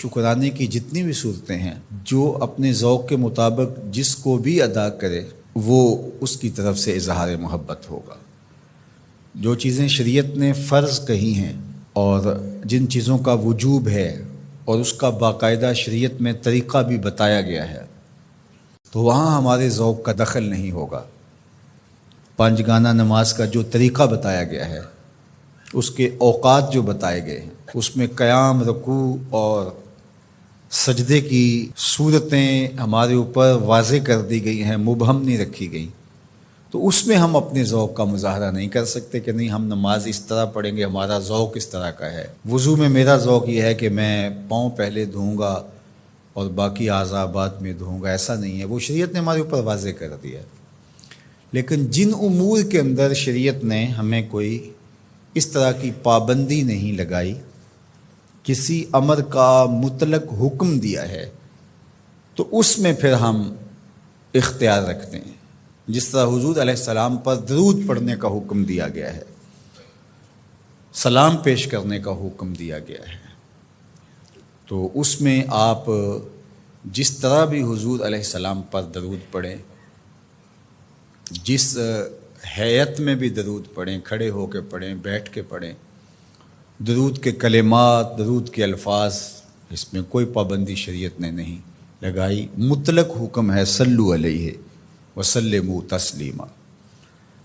شکرانے کی جتنی بھی صورتیں ہیں جو اپنے ذوق کے مطابق جس کو بھی ادا کرے وہ اس کی طرف سے اظہار محبت ہوگا۔ جو چیزیں شریعت نے فرض کہی ہیں اور جن چیزوں کا وجوب ہے اور اس کا باقاعدہ شریعت میں طریقہ بھی بتایا گیا ہے تو وہاں ہمارے ذوق کا دخل نہیں ہوگا۔ پانچ گانہ نماز کا جو طریقہ بتایا گیا ہے، اس کے اوقات جو بتائے گئے ہیں، اس میں قیام، رکوع اور سجدے کی صورتیں ہمارے اوپر واضح کر دی گئی ہیں، مبہم نہیں رکھی گئی، تو اس میں ہم اپنے ذوق کا مظاہرہ نہیں کر سکتے کہ نہیں ہم نماز اس طرح پڑھیں گے، ہمارا ذوق اس طرح کا ہے۔ وضو میں میرا ذوق یہ ہے کہ میں پاؤں پہلے دھوؤں گا اور باقی اعضاء بعد میں دھوؤں گا، ایسا نہیں ہے، وہ شریعت نے ہمارے اوپر واضح کر دیا ہے۔ لیکن جن امور کے اندر شریعت نے ہمیں کوئی اس طرح کی پابندی نہیں لگائی، کسی امر کا مطلق حکم دیا ہے، تو اس میں پھر ہم اختیار رکھتے ہیں۔ جس طرح حضور علیہ السلام پر درود پڑھنے کا حکم دیا گیا ہے، سلام پیش کرنے کا حکم دیا گیا ہے، تو اس میں آپ جس طرح بھی حضور علیہ السلام پر درود پڑھیں، جس ہیئت میں بھی درود پڑھیں، کھڑے ہو کے پڑھیں، بیٹھ کے پڑھیں، درود کے کلمات، درود کے الفاظ، اس میں کوئی پابندی شریعت نے نہیں لگائی۔ مطلق حکم ہے صلو علیہ وسلموا تسلیما،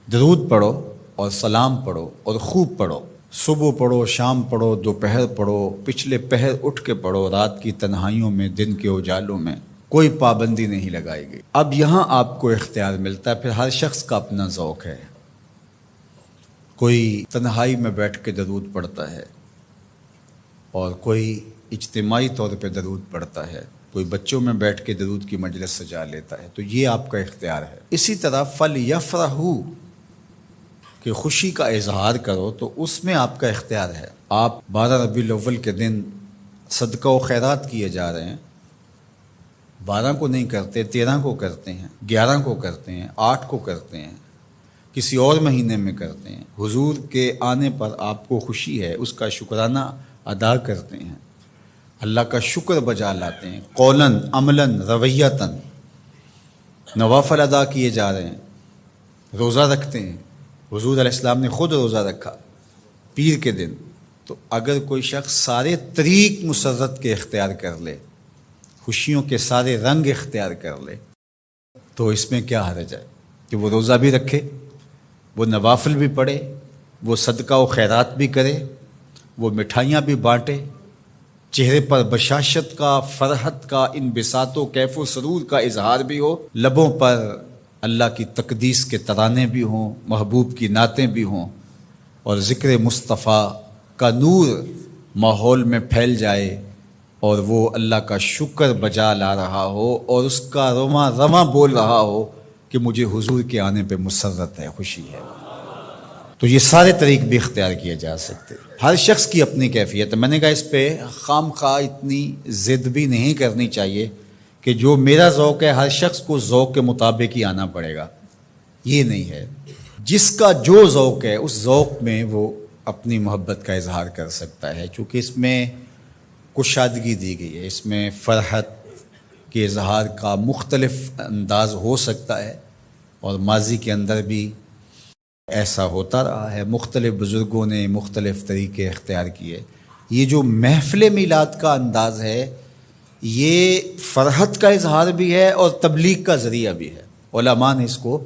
درود پڑھو اور سلام پڑھو اور خوب پڑھو، صبح پڑھو، شام پڑھو، دوپہر پڑھو، پچھلے پہر اٹھ کے پڑھو، رات کی تنہائیوں میں، دن کے اجالوں میں، کوئی پابندی نہیں لگائی گئی۔ اب یہاں آپ کو اختیار ملتا ہے، پھر ہر شخص کا اپنا ذوق ہے۔ کوئی تنہائی میں بیٹھ کے درود پڑھتا ہے اور کوئی اجتماعی طور پہ درود پڑھتا ہے، کوئی بچوں میں بیٹھ کے درود کی مجلس سجا لیتا ہے، تو یہ آپ کا اختیار ہے۔ اسی طرح فَلْيَفْرَحُوا کہ خوشی کا اظہار کرو، تو اس میں آپ کا اختیار ہے۔ آپ 12 ربیع الاول کے دن صدقہ و خیرات کیے جا رہے ہیں، 12 کو نہیں کرتے، 13 کو کرتے ہیں، 11 کو کرتے ہیں، 8 کو کرتے ہیں، کسی اور مہینے میں کرتے ہیں، حضور کے آنے پر آپ کو خوشی ہے، اس کا شکرانہ ادا کرتے ہیں، اللہ کا شکر بجا لاتے ہیں، قولاً، عملاً، رویتاً، نوافل ادا کیے جا رہے ہیں، روزہ رکھتے ہیں۔ حضور علیہ السلام نے خود روزہ رکھا پیر کے دن، تو اگر کوئی شخص سارے طریق مسرت کے اختیار کر لے، خوشیوں کے سارے رنگ اختیار کر لے، تو اس میں کیا حرج ہے کہ وہ روزہ بھی رکھے، وہ نوافل بھی پڑھے، وہ صدقہ و خیرات بھی کرے، وہ مٹھائیاں بھی بانٹے، چہرے پر بشاشت کا، فرحت کا، انبساط و کیف و سرور کا اظہار بھی ہو، لبوں پر اللہ کی تقدیس کے ترانے بھی ہوں، محبوب کی نعتیں بھی ہوں، اور ذکر مصطفیٰ کا نور ماحول میں پھیل جائے اور وہ اللہ کا شکر بجا لا رہا ہو اور اس کا رواں رواں بول رہا ہو کہ مجھے حضور کے آنے پہ مسرت ہے، خوشی ہے، تو یہ سارے طریق بھی اختیار کیے جا سکتے۔ ہر شخص کی اپنی کیفیت ہے۔ میں نے کہا اس پہ خام خواہ اتنی ضد بھی نہیں کرنی چاہیے کہ جو میرا ذوق ہے ہر شخص کو ذوق کے مطابق ہی آنا پڑے گا، یہ نہیں ہے۔ جس کا جو ذوق ہے اس ذوق میں وہ اپنی محبت کا اظہار کر سکتا ہے، چونکہ اس میں کشادگی دی گئی ہے، اس میں فرحت کے اظہار کا مختلف انداز ہو سکتا ہے، اور ماضی کے اندر بھی ایسا ہوتا رہا ہے، مختلف بزرگوں نے مختلف طریقے اختیار کیے۔ یہ جو محفل میلاد کا انداز ہے یہ فرحت کا اظہار بھی ہے اور تبلیغ کا ذریعہ بھی ہے۔ علماء نے اس کو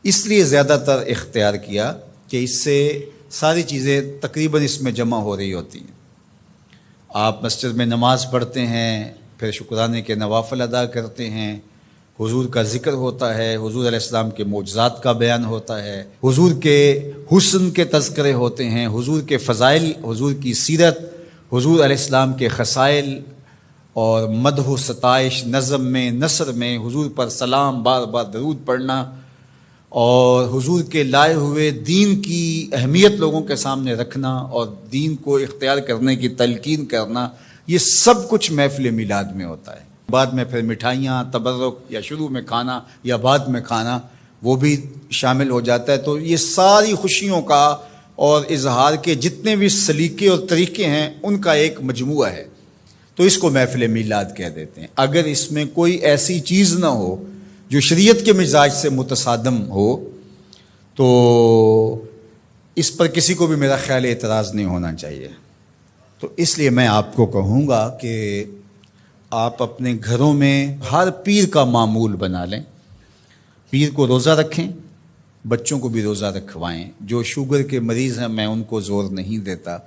اس لیے زیادہ تر اختیار کیا کہ اس سے ساری چیزیں تقریباً اس میں جمع ہو رہی ہوتی ہیں۔ آپ مسجد میں نماز پڑھتے ہیں، پھر شکرانے کے نوافل ادا کرتے ہیں، حضور کا ذکر ہوتا ہے، حضور علیہ السلام کے معجزات کا بیان ہوتا ہے، حضور کے حسن کے تذکرے ہوتے ہیں، حضور کے فضائل، حضور کی سیرت، حضور علیہ السلام کے خصائل اور مدح و ستائش، نظم میں، نثر میں حضور پر سلام، بار بار درود پڑھنا، اور حضور کے لائے ہوئے دین کی اہمیت لوگوں کے سامنے رکھنا اور دین کو اختیار کرنے کی تلقین کرنا، یہ سب کچھ محفل میلاد میں ہوتا ہے۔ بعد میں پھر مٹھائیاں، تبرک، یا شروع میں کھانا یا بعد میں کھانا، وہ بھی شامل ہو جاتا ہے۔ تو یہ ساری خوشیوں کا اور اظہار کے جتنے بھی سلیقے اور طریقے ہیں ان کا ایک مجموعہ ہے۔ تو اس کو محفل میلاد کہہ دیتے ہیں۔ اگر اس میں کوئی ایسی چیز نہ ہو جو شریعت کے مزاج سے متصادم ہو تو اس پر کسی کو بھی میرا خیال اعتراض نہیں ہونا چاہیے۔ تو اس لیے میں آپ کو کہوں گا کہ آپ اپنے گھروں میں ہر پیر کا معمول بنا لیں، پیر کو روزہ رکھیں، بچوں کو بھی روزہ رکھوائیں۔ جو شوگر کے مریض ہیں میں ان کو زور نہیں دیتا،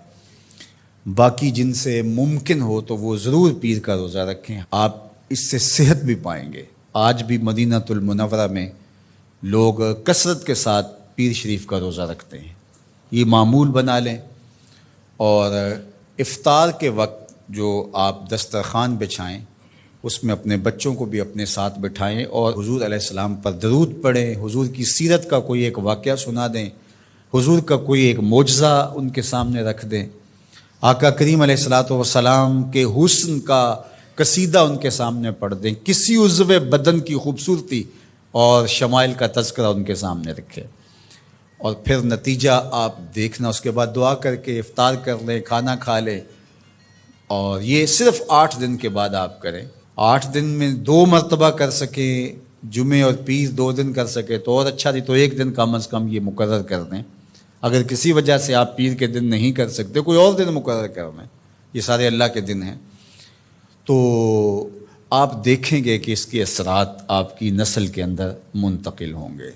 باقی جن سے ممکن ہو تو وہ ضرور پیر کا روزہ رکھیں، آپ اس سے صحت بھی پائیں گے۔ آج بھی مدینہ المنورہ میں لوگ کثرت کے ساتھ پیر شریف کا روزہ رکھتے ہیں، یہ معمول بنا لیں۔ اور افطار کے وقت جو آپ دسترخوان بچھائیں اس میں اپنے بچوں کو بھی اپنے ساتھ بٹھائیں اور حضور علیہ السلام پر درود پڑھیں، حضور کی سیرت کا کوئی ایک واقعہ سنا دیں، حضور کا کوئی ایک معجزہ ان کے سامنے رکھ دیں، آقا کریم علیہ الصلوۃ والسلام کے حسن کا قصیدہ ان کے سامنے پڑھ دیں، کسی عضو بدن کی خوبصورتی اور شمائل کا تذکرہ ان کے سامنے رکھیں، اور پھر نتیجہ آپ دیکھنا۔ اس کے بعد دعا کر کے افطار کر لیں، کھانا کھا لیں، اور یہ صرف 8 دن کے بعد آپ کریں۔ 8 دن میں 2 مرتبہ کر سکیں، جمعے اور پیر 2 دن کر سکے تو اور اچھا دی، تو 1 دن کم از کم یہ مقرر کر دیں۔ اگر کسی وجہ سے آپ پیر کے دن نہیں کر سکتے، کوئی اور دن مقرر کر دیں، یہ سارے اللہ کے دن ہیں، تو آپ دیکھیں گے کہ اس کے اثرات آپ کی نسل کے اندر منتقل ہوں گے۔